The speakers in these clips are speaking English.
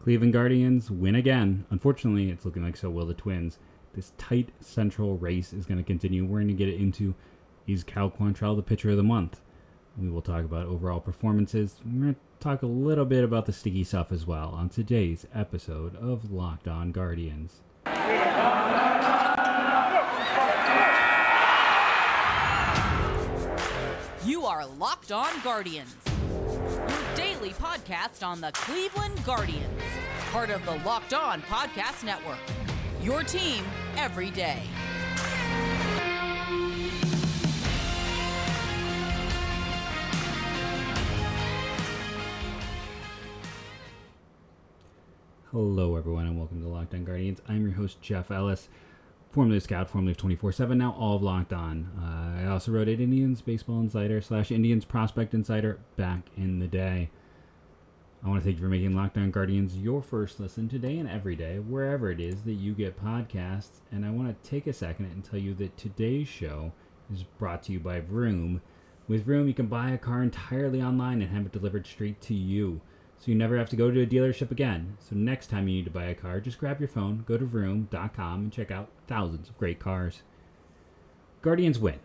Cleveland Guardians win again. Unfortunately, it's looking like so will the Twins. This tight central race is going to continue. We're going to get it into, is Cal Quantrill the pitcher of the month? We will talk about overall performances. We're going to talk a little bit about the sticky stuff as well on today's episode of Locked On Guardians. You are Locked On Guardians, your daily podcast on the Cleveland Guardians, part of the Locked On Podcast Network, your team every day. Hello, everyone, and welcome to Locked On Guardians. I'm your host, Jeff Ellis, formerly of Scout, formerly of 24/7, now all of Locked On. I also wrote at Indians Baseball Insider / Indians Prospect Insider back in the day. I want to thank you for making Locked On Guardians your first listen today and every day, wherever it is that you get podcasts. And I want to take a second and tell you that today's show is brought to you by Vroom. With Vroom, you can buy a car entirely online and have it delivered straight to you, so you never have to go to a dealership again. So next time you need to buy a car, just grab your phone, go to vroom.com, and check out thousands of great cars. Guardians win,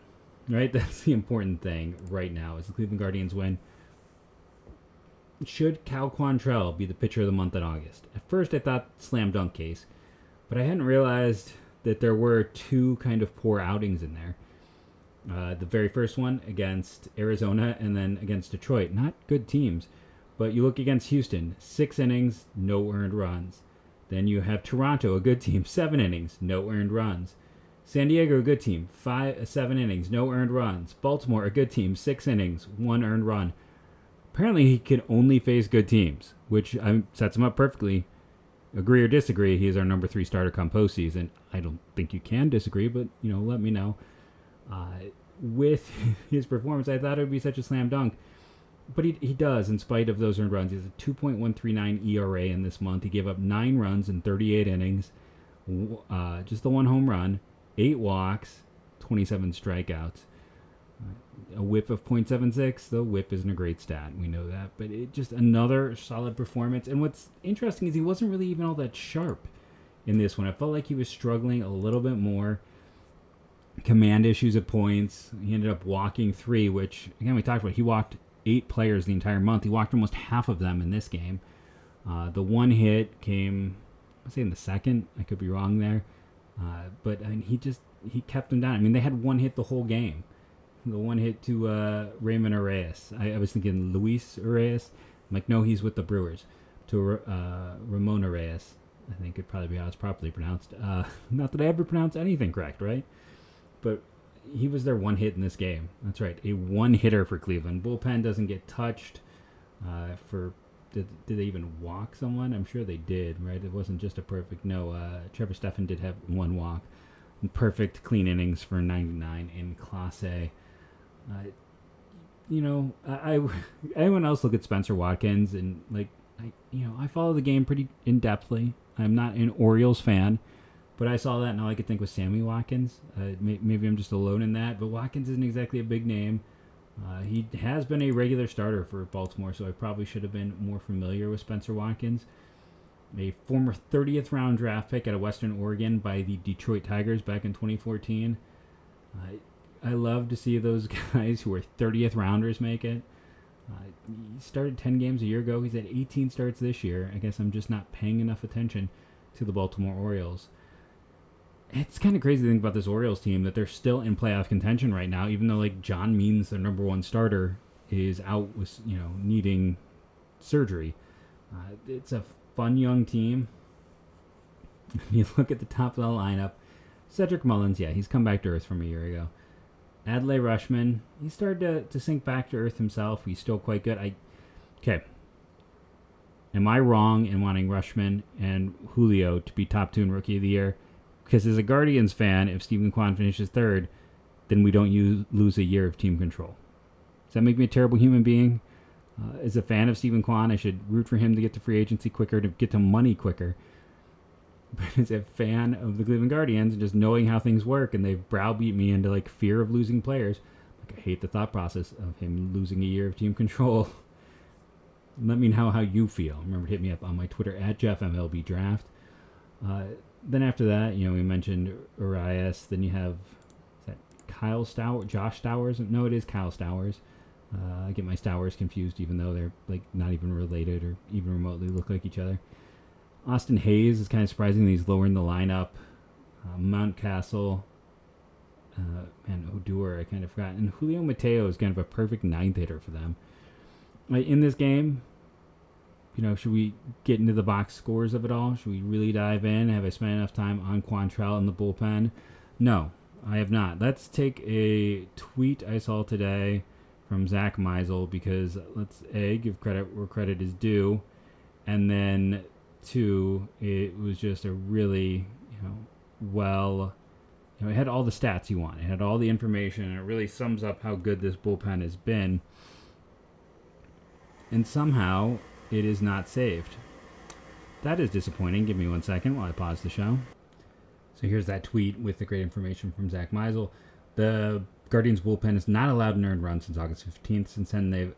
right? That's the important thing right now, is the Cleveland Guardians win. Should Cal Quantrill be the pitcher of the month in August? At first I thought slam dunk case, but I hadn't realized that there were two kind of poor outings in there. The very first one against Arizona and then against Detroit. Not good teams. But you look against Houston, 6 innings, no earned runs. Then you have Toronto, a good team, 7 innings, no earned runs. San Diego, a good team, 7 innings, no earned runs. Baltimore, a good team, 6 innings, 1 earned run. Apparently he can only face good teams, which sets him up perfectly. Agree or disagree, he is our number 3 starter come postseason. I don't think you can disagree, but let me know. With his performance, I thought it would be such a slam dunk. But he does, in spite of those earned runs. He has a 2.139 ERA in this month. He gave up 9 runs in 38 innings, just the 1 home run, 8 walks, 27 strikeouts, a whip of .76. The whip isn't a great stat, we know that, but it just another solid performance. And what's interesting is he wasn't really even all that sharp in this one. I felt like he was struggling a little bit more. Command issues at points. He ended up walking 3, which, again, we talked about. He walked 8 players the entire month. He walked almost half of them in this game. The one hit came, I'd say in the second. I could be wrong there. But I mean, he kept them down. I mean, they had one hit the whole game. The one hit to Raymond Arias. I was thinking Luis Arias. I'm like, no, he's with the Brewers. To Ramon Arias. I think it'd probably be how it's properly pronounced. Not that I ever pronounce anything correct, right? But he was their one hit in this game. That's right, a one hitter for Cleveland. Bullpen doesn't get touched. Did they even walk someone? I'm sure they did, right? It wasn't just a perfect no. Trevor Stephan did have 1 walk. Perfect clean innings for 99 in Class A. Anyone else look at Spencer Watkins and I follow the game pretty in depthly. I'm not an Orioles fan. But I saw that and all I could think was Sammy Watkins. Maybe I'm just alone in that. But Watkins isn't exactly a big name. He has been a regular starter for Baltimore, so I probably should have been more familiar with Spencer Watkins. A former 30th round draft pick out of Western Oregon by the Detroit Tigers back in 2014. I love to see those guys who are 30th rounders make it. He started 10 games a year ago. He's had 18 starts this year. I guess I'm just not paying enough attention to the Baltimore Orioles. It's kind of crazy to think about this Orioles team, that they're still in playoff contention right now, even though John Means, their number 1 starter, is out with needing surgery. It's a fun young team. You look at the top of the lineup. Cedric Mullins, he's come back to earth from a year ago. Adley Rutschman, he started to sink back to earth himself. He's still quite good. Am I wrong in wanting Rutschman and Julio to be top 2 in Rookie of the Year? Because as a Guardians fan, if Stephen Kwan finishes 3rd, then we don't lose a year of team control. Does that make me a terrible human being? As a fan of Stephen Kwan, I should root for him to get to free agency quicker, to get to money quicker. But as a fan of the Cleveland Guardians, just knowing how things work, and they've browbeat me into fear of losing players, I hate the thought process of him losing a year of team control. Let me know how you feel. Remember to hit me up on my Twitter at JeffMLBDraft. Then after that, we mentioned Urias. Then you have, is that Kyle Stowers? Josh Stowers? No, it is Kyle Stowers. I get my Stowers confused, even though they're like not even related or even remotely look like each other. Austin Hayes is kind of surprising that he's lower in the lineup. Mountcastle, Odor, I kind of forgot. And Julio Mateo is kind of a perfect ninth hitter for them. In this game, should we get into the box scores of it all? Should we really dive in? Have I spent enough time on Quantrill in the bullpen? No, I have not. Let's take a tweet I saw today from Zach Meisel, because let's give credit where credit is due, and then 2, it was just a really, it had all the stats you want. It had all the information, and it really sums up how good this bullpen has been. And somehow it is not saved. That is disappointing. Give me 1 second while I pause the show. So here's that tweet with the great information from Zach Meisel. The Guardians bullpen is not allowed an earned run since August 15th. Since then, they've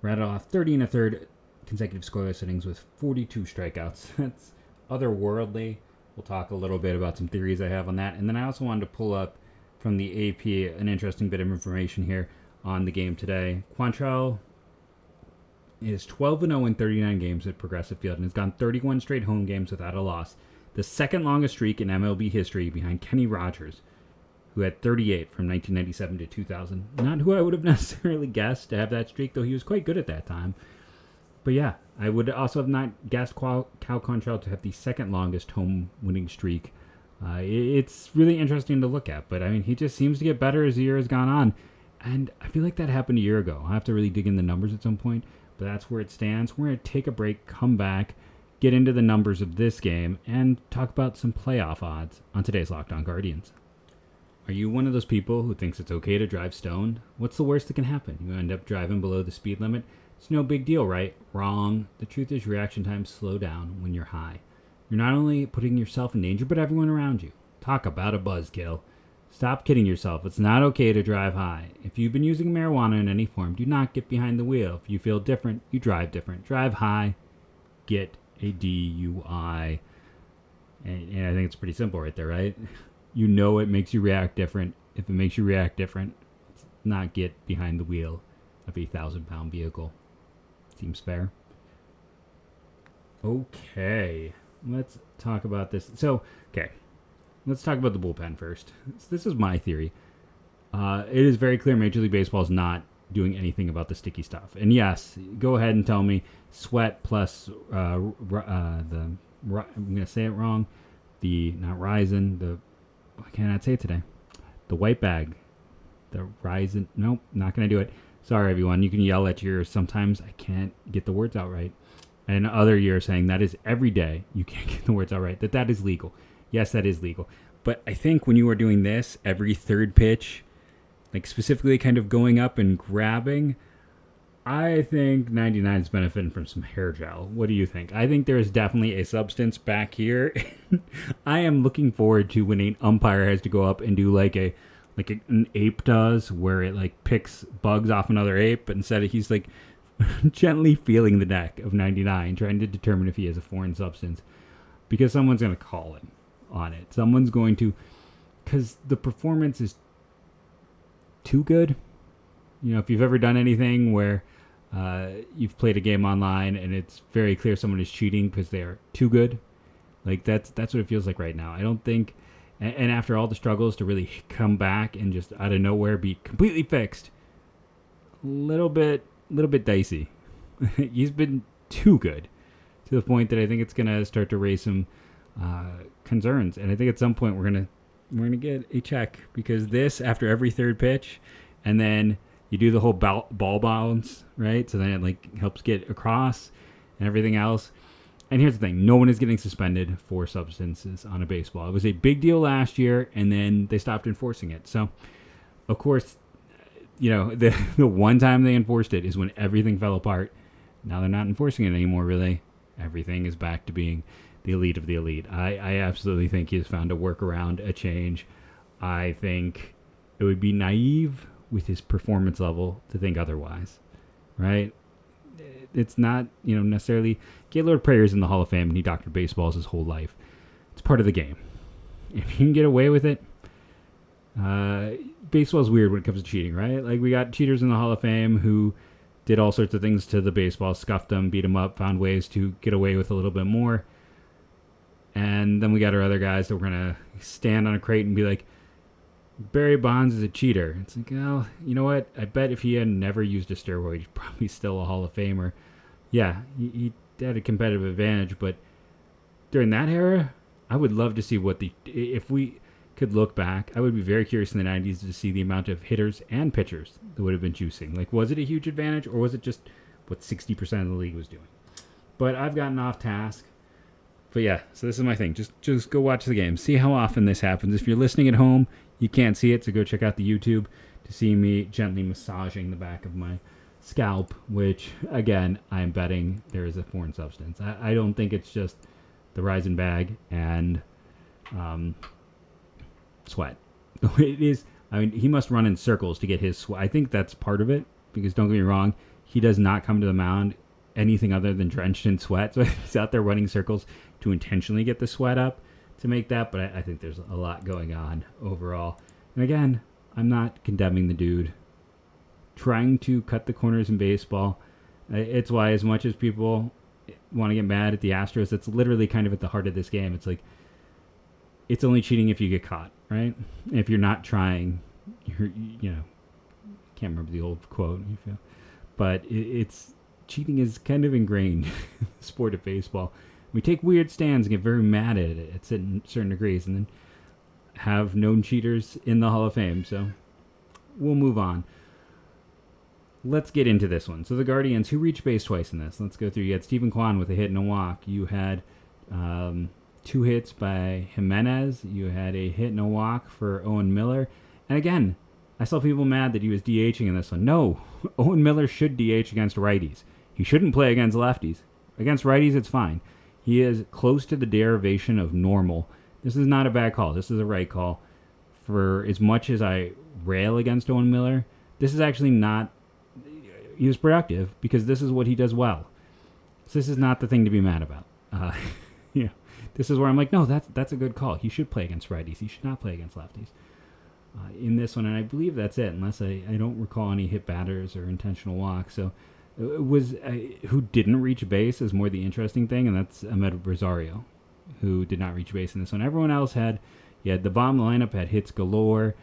rattled off 30 1/3 consecutive scoreless innings with 42 strikeouts. That's otherworldly. We'll talk a little bit about some theories I have on that. And then I also wanted to pull up from the AP an interesting bit of information here on the game today. Quantrill is 12-0 in 39 games at Progressive Field and has gone 31 straight home games without a loss. The second longest streak in MLB history, behind Kenny Rogers, who had 38 from 1997 to 2000. Not who I would have necessarily guessed to have that streak, though he was quite good at that time. But yeah, I would also have not guessed Cal Quantrill to have the second longest home winning streak. It's really interesting to look at, but he just seems to get better as the year has gone on. And I feel like that happened a year ago. I'll have to really dig in the numbers at some point, but that's where it stands. We're going to take a break, come back, get into the numbers of this game, and talk about some playoff odds on today's Locked On Guardians. Are you one of those people who thinks it's okay to drive stoned? What's the worst that can happen? You end up driving below the speed limit? It's no big deal, right? Wrong. The truth is reaction times slow down when you're high. You're not only putting yourself in danger, but everyone around you. Talk about a buzzkill. Stop kidding yourself. It's not okay to drive high. If you've been using marijuana in any form, do not get behind the wheel. If you feel different, you drive different. Drive high, get a DUI. And I think it's pretty simple right there, right? You know it makes you react different. If it makes you react different, let's not get behind the wheel of a 1,000-pound vehicle. Seems fair. Okay, let's talk about this. Let's talk about the bullpen first. This is my theory. It is very clear Major League Baseball is not doing anything about the sticky stuff. And yes, go ahead and tell me sweat plus I'm going to say it wrong. Not Ryzen, I cannot say it today. The white bag. The Ryzen. Nope, not going to do it. Sorry, everyone. You can yell at yours. Sometimes I can't get the words out right. And other years saying that is every day you can't get the words out right. That is legal. Yes, that is legal. But I think when you are doing this every third pitch, like specifically kind of going up and grabbing, I think 99 is benefiting from some hair gel. What do you think? I think there is definitely a substance back here. I am looking forward to when an umpire has to go up and do like an ape does, where it like picks bugs off another ape, but instead he's like gently feeling the neck of 99, trying to determine if he has a foreign substance, because someone's going to call him on it. Someone's going to, because the performance is too good. If you've ever done anything where you've played a game online and it's very clear someone is cheating because they are too good, like that's what it feels like right now. I don't think, and after all the struggles to really come back and just out of nowhere be completely fixed, a little bit dicey. He's been too good to the point that I think it's gonna start to raise some concerns, and I think at some point we're gonna get a check, because this after every third pitch, and then you do the whole ball bounce, right? So then it like helps get across and everything else. And here's the thing. No one is getting suspended for substances on a baseball. It was a big deal last year, and then they stopped enforcing it. So, of course, the one time they enforced it is when everything fell apart. Now they're not enforcing it anymore, really. Everything is back to being the elite of the elite. I absolutely think he has found a workaround, a change. I think it would be naive with his performance level to think otherwise, right? it's not, necessarily. Gaylord Prayer's in the Hall of Fame and he doctored baseballs his whole life. It's part of the game. If you can get away with it, baseball's weird when it comes to cheating, right? Like, we got cheaters in the Hall of Fame who did all sorts of things to the baseball, scuffed them, beat them up, found ways to get away with a little bit more. And then we got our other guys that we're going to stand on a crate and be like, Barry Bonds is a cheater. It's like, well, you know what? I bet if he had never used a steroid, he's probably still a Hall of Famer. Yeah, he had a competitive advantage, but during that era, I would love to see if we could look back, I would be very curious in the 90s to see the amount of hitters and pitchers that would have been juicing. Like, was it a huge advantage, or was it just what 60% of the league was doing? But I've gotten off task. But yeah, so this is my thing. Just go watch the game. See how often this happens. If you're listening at home, you can't see it, so go check out the YouTube to see me gently massaging the back of my scalp, which, again, I'm betting there is a foreign substance. I don't think it's just the Rising bag and sweat. It is. I mean, he must run in circles to get his sweat. I think that's part of it, because don't get me wrong, he does not come to the mound anything other than drenched in sweat. So he's out there running circles to intentionally get the sweat up to make that. But I think there's a lot going on overall. And again, I'm not condemning the dude. Trying to cut the corners in baseball. It's why, as much as people want to get mad at the Astros, it's literally kind of at the heart of this game. It's like, it's only cheating if you get caught, right? If you're not trying, can't remember the old quote, but it's cheating is kind of ingrained in the sport of baseball. We take weird stands and get very mad at it at certain degrees, and then have known cheaters in the Hall of Fame. So we'll move on. Let's get into this one. So the Guardians, who reached base twice in this? Let's go through. You had Stephen Kwan with a hit and a walk. You had 2 hits by Jimenez. You had a hit and a walk for Owen Miller. And again, I saw people mad that he was DHing in this one. No, Owen Miller should DH against righties. He shouldn't play against lefties. Against righties, it's fine. He is close to the derivation of normal. This is not a bad call. This is a right call. For as much as I rail against Owen Miller, this is actually not... He was productive because this is what he does well. So this is not the thing to be mad about. This is where I'm like, no, that's a good call. He should play against righties. He should not play against lefties. In this one, and I believe that's it, unless I don't recall any hit batters or intentional walks. So it was who didn't reach base is more the interesting thing, and that's Ahmed Rosario, who did not reach base in this one. Everyone else had the bottom lineup had hits galore.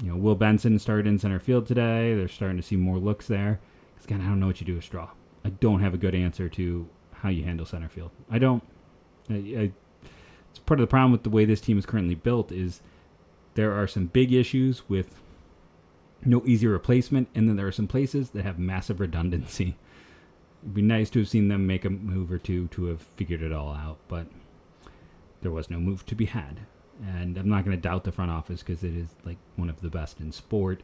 Will Benson started in center field today. They're starting to see more looks there. Because, again, I don't know what you do with Straw. I don't have a good answer to how you handle center field. I don't. It's part of the problem with the way this team is currently built is there are some big issues with no easy replacement, and then there are some places that have massive redundancy. It'd be nice to have seen them make a move or two to have figured it all out, but there was no move to be had. And I'm not going to doubt the front office because it is like one of the best in sport.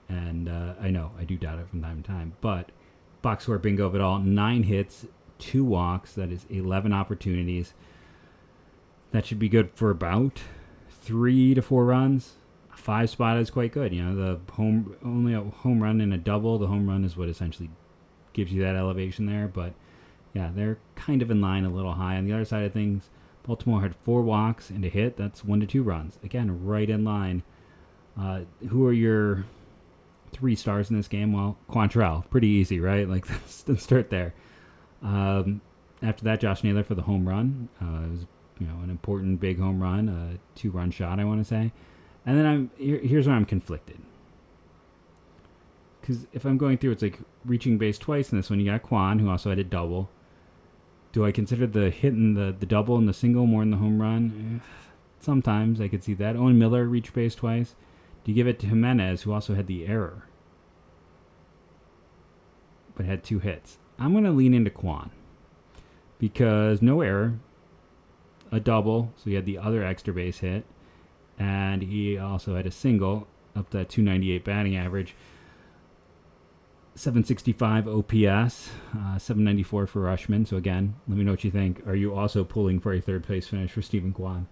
And I know I do doubt it from time to time. But box score bingo of it all: 9 hits, 2 walks. That is 11 opportunities. That should be good for about 3 to 4 runs. A 5 spot is quite good. The only a home run and a double. The home run is what essentially gives you that elevation there. But yeah, they're kind of in line, a little high. On the other side of things, Baltimore had 4 walks and a hit. That's 1 to 2 runs. Again, right in line. Who are your 3 stars in this game? Well, Quantrill. Pretty easy, right? Like, let's start there. After that, Josh Naylor for the home run. It was, an important big home run, a 2-run shot, I want to say. And then here's where I'm conflicted. Because if I'm going through, it's like reaching base twice in this one. You got Quan, who also had a double. Do I consider the hit and the double and the single more than the home run? Sometimes I could see that. Owen Miller reached base twice. Do you give it to Jimenez, who also had the error, but had 2 hits? I'm going to lean into Quan because no error, a double, so he had the other extra base hit, and he also had a single up that 298 batting average. 765 OPS, 794 for Rushman. So again, let me know what you think. Are you also pulling for a 3rd place finish for Stephen Kwan?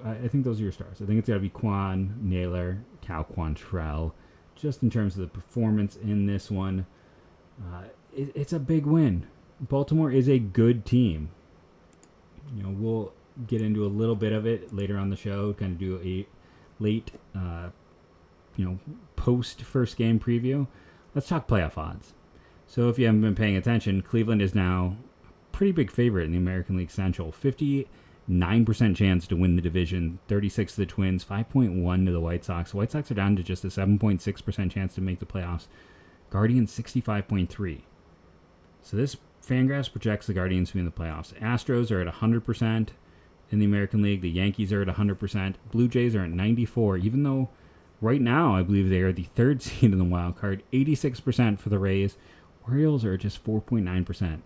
I think those are your stars. I think it's got to be Kwan, Naylor, Cal Quantrill, just in terms of the performance in this one, it's a big win. Baltimore is a good team. We'll get into a little bit of it later on the show, kind of do a late, post first game preview. Let's talk playoff odds. So if you haven't been paying attention, Cleveland is now a pretty big favorite in the American League Central. 59% chance to win the division, 36 to the Twins, 5.1 to the White Sox. The White Sox are down to just a 7.6% chance to make the playoffs. Guardians 65.3. So this Fangraphs projects the Guardians to be in the playoffs. Astros are at 100% in the American League. The Yankees are at 100%. Blue Jays are at 94%, even though right now I believe they are the third seed in the wild card. 86% for the Rays. Orioles are at just 4.9%.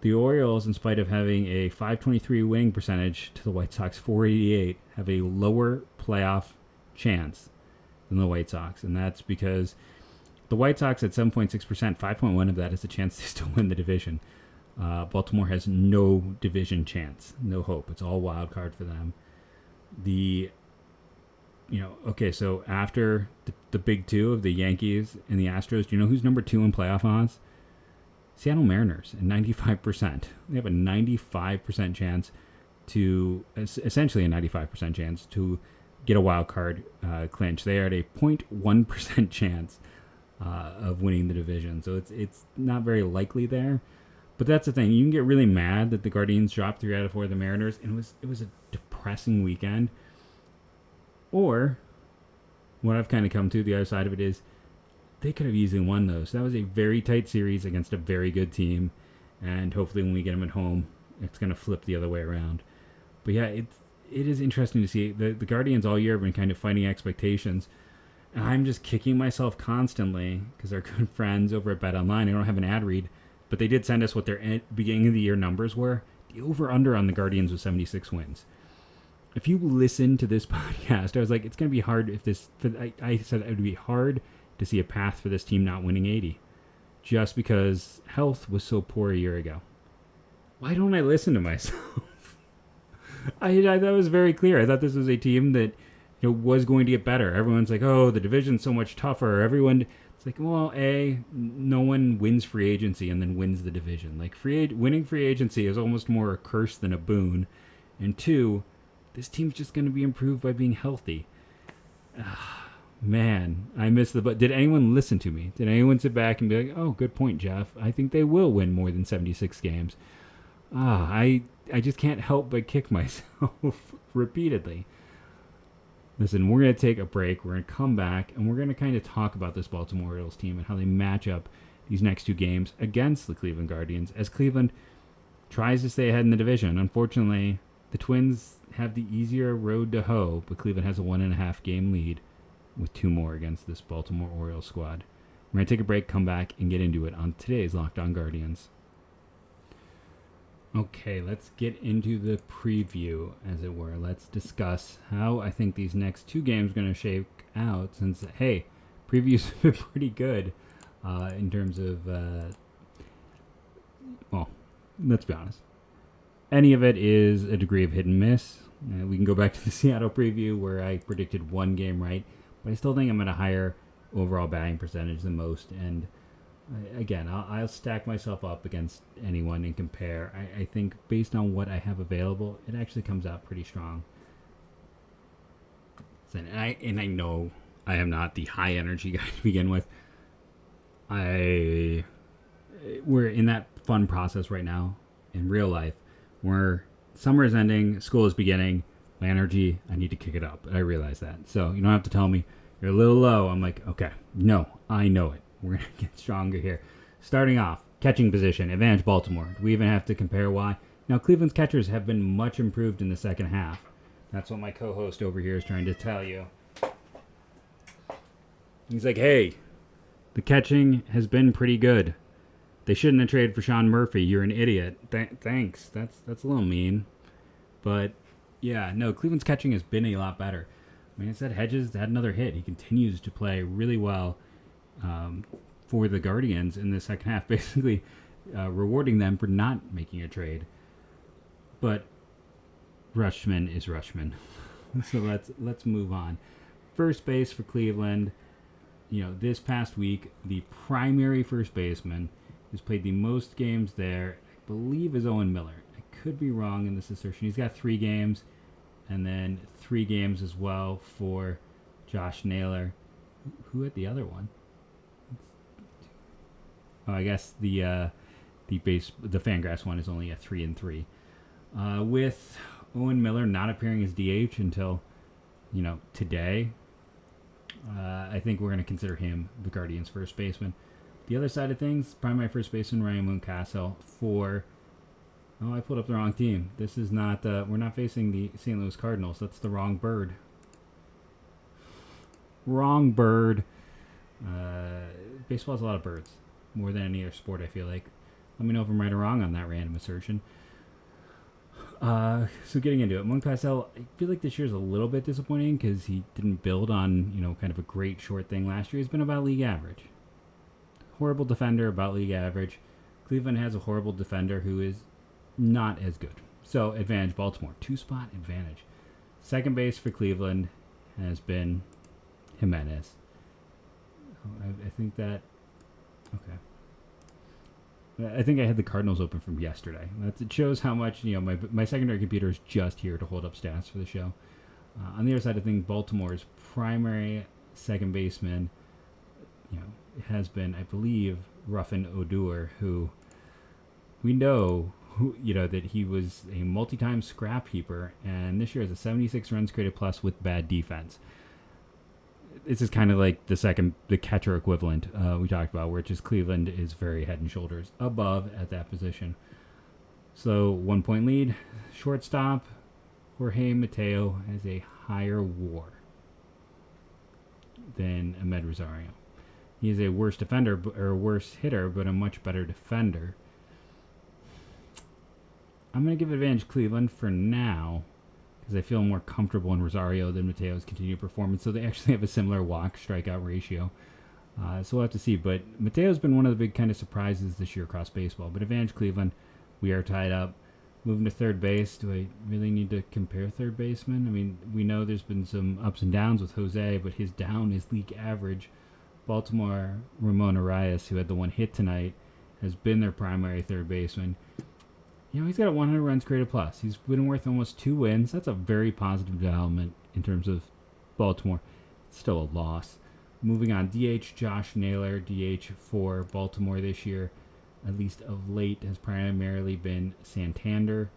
The Orioles, in spite of having a 523 winning percentage to the White Sox 488, have a lower playoff chance than the White Sox. And that's because the White Sox at 7.6%, 5.1 of that is a chance to still win the division. Baltimore has no division chance, no hope. It's all wild card for them. So after the big two of the Yankees and the Astros, do you know who's number 2 in playoff odds? Seattle Mariners at 95%. They have a 95% chance to, essentially a 95% chance to get a wild card clinch. They are at a 0.1% chance of winning the division. So it's not very likely there. But that's the thing. You can get really mad that the Guardians dropped 3 out of 4 of the Mariners, and it was a depressing weekend. Or what I've kind of come to, the other side of it is, they could have easily won those. That was a very tight series against a very good team, and hopefully when we get them at home, it's going to flip the other way around. But yeah, it is interesting to see. The Guardians all year have been kind of fighting expectations, and I'm just kicking myself constantly because our good friends over at BetOnline, I don't have an ad read, but they did send us what their beginning of the year numbers were. The over-under on the Guardians was 76 wins. If you listen to this podcast, I was like, it's going to be hard if this... I said it would be hard to see a path for this team not winning 80. Just because health was so poor a year ago. Why don't I listen to myself? I thought it was very clear. I thought this was a team that was going to get better. Everyone's like, oh, the division's so much tougher. It's like, well, no one wins free agency and then wins the division. Like, winning free agency is almost more a curse than a boon. And 2, this team's just going to be improved by being healthy. Man, I missed but did anyone listen to me? Did anyone sit back and be like, oh, good point, Jeff. I think they will win more than 76 games. I just can't help but kick myself repeatedly. Listen, we're going to take a break. We're going to come back, and we're going to kind of talk about this Baltimore Orioles team and how they match up these next 2 games against the Cleveland Guardians as Cleveland tries to stay ahead in the division. Unfortunately, the Twins have the easier road to hoe, but Cleveland has a 1.5 game lead with 2 more against this Baltimore Orioles squad. We're going to take a break, come back, and get into it on today's Locked On Guardians. Okay, let's get into the preview, as it were. Let's discuss how I think these next 2 games are going to shake out, since, hey, previews have been pretty good in terms of, let's be honest. Any of it is a degree of hit and miss. We can go back to the Seattle preview where I predicted 1 game right, but I still think I'm at a higher overall batting percentage than most, and again, I'll stack myself up against anyone and compare. I think based on what I have available, it actually comes out pretty strong. And I know I am not the high energy guy to begin with. We're in that fun process right now in real life where summer is ending, school is beginning. My energy, I need to kick it up. I realize that. So you don't have to tell me you're a little low. I'm like, okay, no, I know it. We're going to get stronger here. Starting off, catching position, advantage Baltimore. Do we even have to compare why? Now, Cleveland's catchers have been much improved in the second half. That's what my co-host over here is trying to tell you. He's like, hey, the catching has been pretty good. They shouldn't have traded for Sean Murphy. You're an idiot. Thanks. That's a little mean. But, yeah, no, Cleveland's catching has been a lot better. I mean, I said Hedges had another hit. He continues to play really well for the Guardians in the second half, basically rewarding them for not making a trade. But Rutschman is Rutschman. So let's move on. First base for Cleveland. this past week, the primary first baseman who's played the most games there, I believe, is Owen Miller. I could be wrong in this assertion. He's got 3 games, and then 3 games as well for Josh Naylor. Who had the other one? Oh, I guess the Fangraphs one is only a 3-3. With Owen Miller not appearing as DH until, today, I think we're going to consider him the Guardians' first baseman. The other side of things, primary first baseman Ryan Mountcastle for... Oh, I pulled up the wrong team. This is not... we're not facing the St. Louis Cardinals. That's the wrong bird. Wrong bird. Baseball has a lot of birds. More than any other sport, I feel like. Let me know if I'm right or wrong on that random assertion. So getting into it, Mountcastle, I feel like this year's a little bit disappointing because he didn't build on, kind of a great short thing last year. He's been about league average. Horrible defender, about league average. Cleveland has a horrible defender who is not as good. So, advantage Baltimore. 2-spot advantage. Second base for Cleveland has been Jimenez. I think that... Okay. I think I had the Cardinals open from yesterday. It shows how much, my secondary computer is just here to hold up stats for the show. On the other side of things, Baltimore's primary second baseman, has been, I believe, Ruffin Odor, who we know, that he was a multi-time scrap heaper, and this year has a 76 runs created plus with bad defense. This is kind of like the catcher equivalent we talked about, where just Cleveland is very head and shoulders above at that position. So 1-point lead. Shortstop, Jorge Mateo has a higher WAR than Ahmed Rosario. He is a worse defender or worse hitter, but a much better defender. I'm going to give advantage Cleveland for now, because I feel more comfortable in Rosario than Mateo's continued performance. So they actually have a similar walk-strikeout ratio. So we'll have to see. But Mateo's been one of the big kind of surprises this year across baseball. But advantage Cleveland. We are tied up. Moving to third base. Do I really need to compare third baseman? I mean, we know there's been some ups and downs with Jose, but his down is league average. Baltimore, Ramon Arias, who had the one hit tonight, has been their primary third baseman. He's got a 100 runs created plus. He's been worth almost 2 wins. That's a very positive development in terms of Baltimore. It's still a loss. Moving on, DH Josh Naylor, DH for Baltimore this year, at least of late, has primarily been Santander.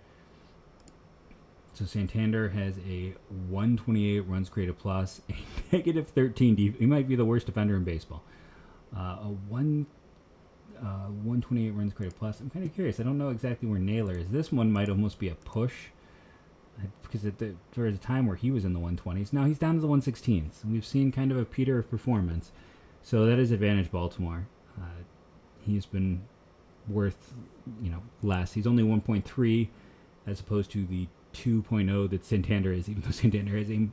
So Santander has a 128 runs created plus, a negative 13 he might be the worst defender in baseball. 128 runs created plus. I'm kind of curious. I don't know exactly where Naylor is. This one might almost be a push, because there was a time where he was in the 120s. Now he's down to the 116s. We've seen kind of a peter of performance. So that is advantage Baltimore. He's been worth, less. He's only 1.3 as opposed to the 2.0 that Santander is, even though Santander has a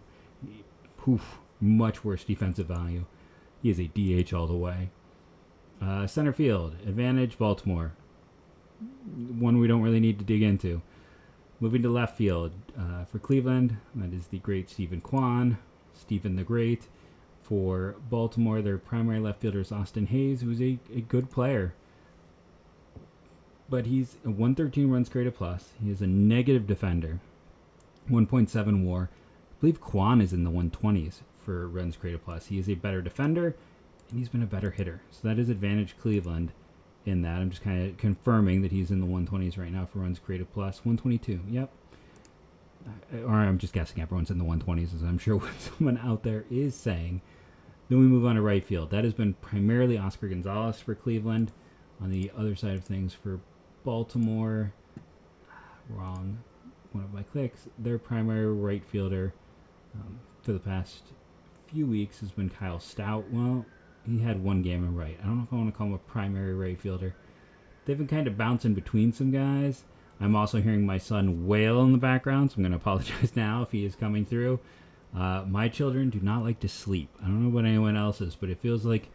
much worse defensive value. He is a DH all the way. Center field, advantage Baltimore. One we don't really need to dig into. Moving to left field, for Cleveland, that is the great Stephen Kwan, Stephen the Great. For Baltimore, their primary left fielder is Austin Hayes, who's a good player. But he's a 113 runs created plus. He is a negative defender, 1.7 WAR. I believe Kwan is in the 120s for runs created plus. He is a better defender, and he's been a better hitter. So that is advantage Cleveland in that. I'm just kind of confirming that he's in the 120s right now for runs created plus. 122, yep. Or I'm just guessing everyone's in the 120s, as I'm sure what someone out there is saying. Then we move on to right field. That has been primarily Oscar Gonzalez for Cleveland. On the other side of things for Baltimore, wrong one of my clicks, their primary right fielder for the past few weeks has been Kyle Stout. Well, he had one game in right. I don't know if I want to call him a primary right fielder. They've been kind of bouncing between some guys. I'm also hearing my son wail in the background, so I'm going to apologize now if he is coming through. My children do not like to sleep. I don't know about anyone else's, but it feels like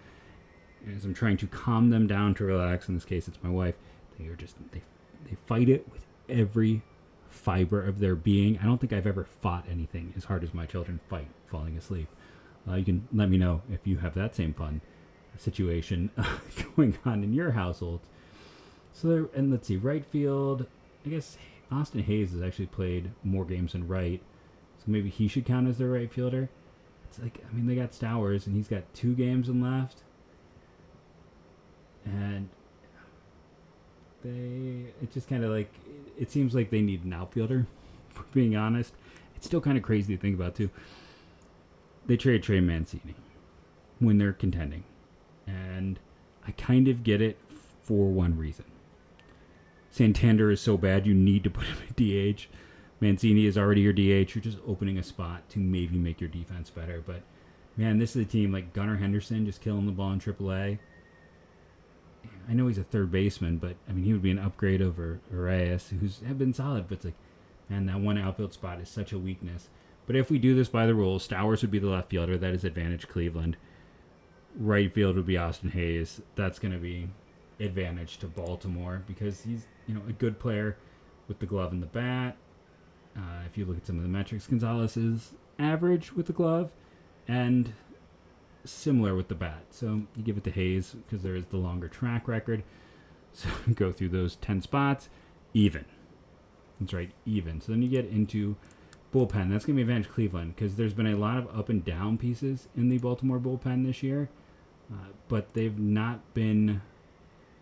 as I'm trying to calm them down to relax, in this case it's my wife, they fight it with every fiber of their being. I don't think I've ever fought anything as hard as my children fight falling asleep. You can let me know if you have that same fun situation going on in your household. So there, and let's see, right field. I guess Austin Hayes has actually played more games than right, so maybe he should count as their right fielder. It's like, I mean, they got Stowers, and he's got 2 games left, and it's just kind of like, it seems like they need an outfielder, for being honest. It's still kind of crazy to think about, too. They trade Trey Mancini when they're contending, and I kind of get it for one reason. Santander is so bad, you need to put him at DH. Mancini is already your DH. You're just opening a spot to maybe make your defense better. But, man, this is a team like Gunnar Henderson just killing the ball in AAA. I know he's a third baseman, but, I mean, he would be an upgrade over Reyes, who's have been solid. But it's like, man, that one outfield spot is such a weakness. But if we do this by the rules, Stowers would be the left fielder. That is advantage Cleveland. Right field would be Austin Hayes. That's going to be advantage to Baltimore because he's, a good player with the glove and the bat. If you look at some of the metrics, Gonzalez is average with the glove and similar with the bat. So you give it to Hayes because there is the longer track record. So go through those 10 spots. Even. That's right, even. So then you get into bullpen. That's going to be advantage Cleveland because there's been a lot of up and down pieces in the Baltimore bullpen this year. But they've not been...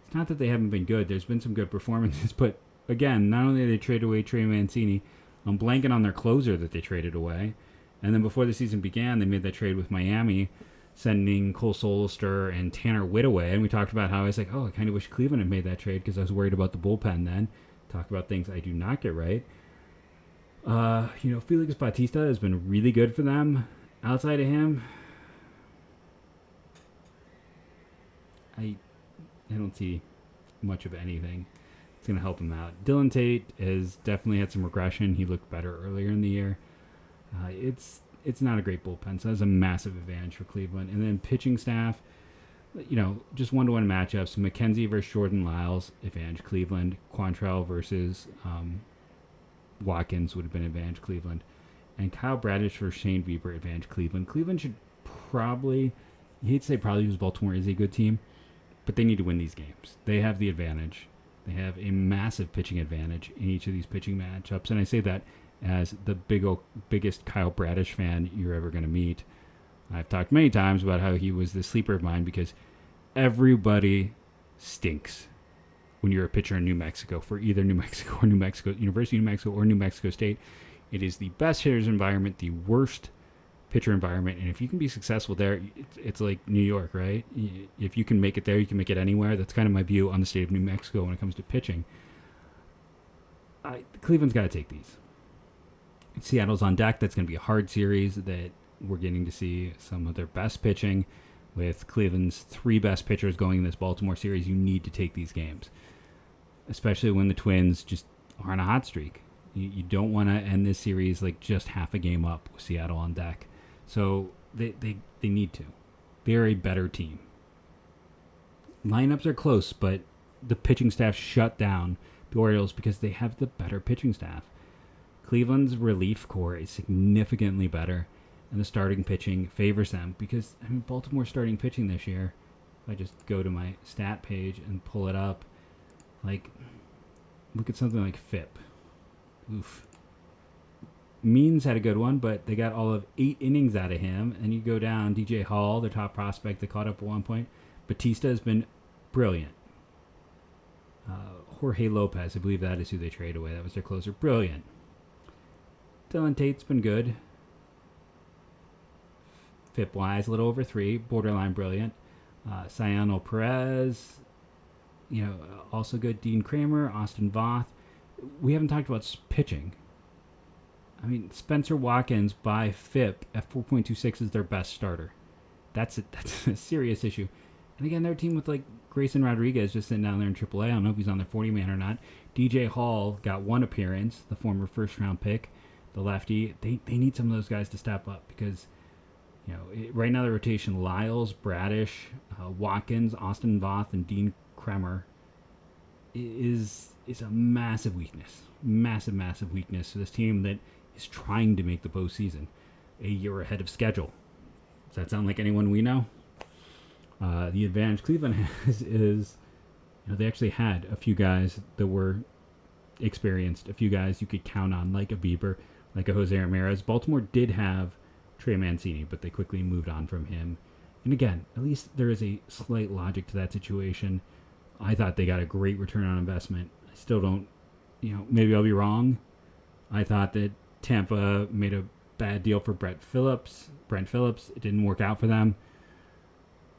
It's not that they haven't been good. There's been some good performances. But, again, not only did they trade away Trey Mancini, I'm blanking on their closer that they traded away. And then before the season began, they made that trade with Miami, sending Cole Solister and Tanner Witt away. And we talked about how I was like, I kind of wish Cleveland had made that trade because I was worried about the bullpen then. Talk about things I do not get right. Felix Bautista has been really good for them. Outside of him, I don't see much of anything. It's going to help him out. Dylan Tate has definitely had some regression. He looked better earlier in the year. It's not a great bullpen, so that's a massive advantage for Cleveland. And then pitching staff, just one-to-one matchups. McKenzie versus Jordan Lyles, advantage Cleveland. Quantrill versus Watkins would have been advantage Cleveland. And Kyle Bradish versus Shane Bieber, advantage Cleveland. Cleveland should probably, I hate to say probably because Baltimore is a good team, but they need to win these games. They have the advantage. They have a massive pitching advantage in each of these pitching matchups. And I say that as the biggest Kyle Bradish fan you're ever going to meet. I've talked many times about how he was the sleeper of mine because everybody stinks when you're a pitcher in New Mexico for either New Mexico or University of New Mexico or New Mexico State. It is the best hitter's environment, the worst pitcher environment, and if you can be successful there, it's like New York, right? If you can make it there, you can make it anywhere. That's kind of my view on the state of New Mexico when it comes to pitching. Cleveland's got to take these. Seattle's on deck. That's going to be a hard series that we're getting to see some of their best pitching. With Cleveland's 3 best pitchers going in this Baltimore series, you need to take these games, especially when the Twins just are on a hot streak. You don't want to end this series like just half a game up with Seattle on deck. So they need to. They're a better team. Lineups are close, but the pitching staff shut down the Orioles because they have the better pitching staff. Cleveland's relief core is significantly better, and the starting pitching favors them because, Baltimore's starting pitching this year, if I just go to my stat page and pull it up, look at something like FIP. Oof. Means had a good one, but they got all of 8 innings out of him. And you go down, DJ Hall, their top prospect, they caught up at one point. Batista has been brilliant. Jorge Lopez, I believe that is who they traded away. That was their closer. Brilliant. Dylan Tate's been good. FIP-wise, a little over 3. Borderline brilliant. Sayano Perez, also good. Dean Kramer, Austin Voth. We haven't talked about pitching. Spencer Watkins by FIP at 4.26 is their best starter. That's a serious issue. And again, they're a team with Grayson Rodriguez just sitting down there in AAA. I don't know if he's on their 40-man or not. DJ Hall got 1 appearance, the former first-round pick, the lefty. They need some of those guys to step up because, right now the rotation, Lyles, Bradish, Watkins, Austin Voth, and Dean Kramer is a massive weakness. Massive weakness to this team that is trying to make the postseason a year ahead of schedule. Does that sound like anyone we know? The advantage Cleveland has is, they actually had a few guys that were experienced, a few guys you could count on, like a Bieber, like a Jose Ramirez. Baltimore did have Trey Mancini, but they quickly moved on from him. And again, at least there is a slight logic to that situation. I thought they got a great return on investment. I still don't, maybe I'll be wrong. I thought that Tampa made a bad deal for Brent Phillips. It didn't work out for them.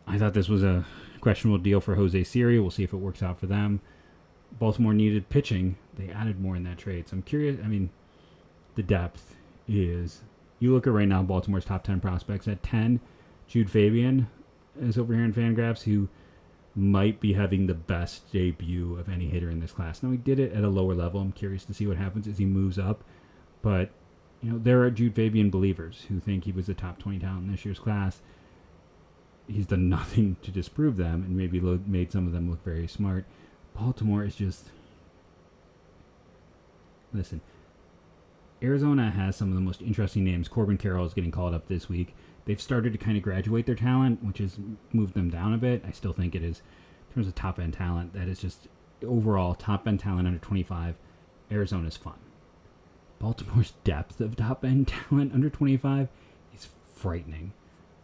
I thought this was a questionable deal for Jose Siri. We'll see if it works out for them. Baltimore needed pitching. They added more in that trade. So I'm curious. The depth is... You look at right now Baltimore's top 10 prospects. At 10, Jude Fabian is over here in Fangraphs, who might be having the best debut of any hitter in this class. Now, he did it at a lower level. I'm curious to see what happens as he moves up. But, there are Jude Fabian believers who think he was a top 20 talent in this year's class. He's done nothing to disprove them and maybe made some of them look very smart. Baltimore is just... Listen, Arizona has some of the most interesting names. Corbin Carroll is getting called up this week. They've started to kind of graduate their talent, which has moved them down a bit. I still think it is, in terms of top-end talent, that is just overall top-end talent under 25. Arizona's fun. Baltimore's depth of top-end talent under 25 is frightening.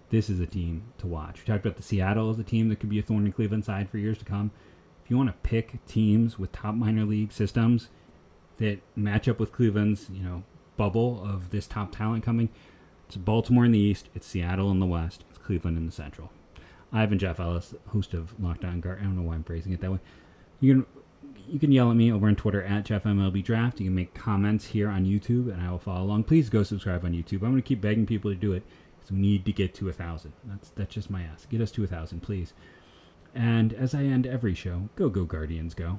This is a team to watch. We talked about the Seattle as a team that could be a thorn in Cleveland's side for years to come. If you want to pick teams with top minor league systems that match up with Cleveland's, bubble of this top talent coming, it's Baltimore in the East, it's Seattle in the West, it's Cleveland in the Central. I've been Jeff Ellis, host of Locked On Guard. I don't know why I'm phrasing it that way. You can yell at me over on Twitter at JeffMLBDraft. You can make comments here on YouTube, and I will follow along. Please go subscribe on YouTube. I'm going to keep begging people to do it because we need to get to 1,000. That's just my ask. Get us to 1,000, please. And as I end every show, go Guardians, go.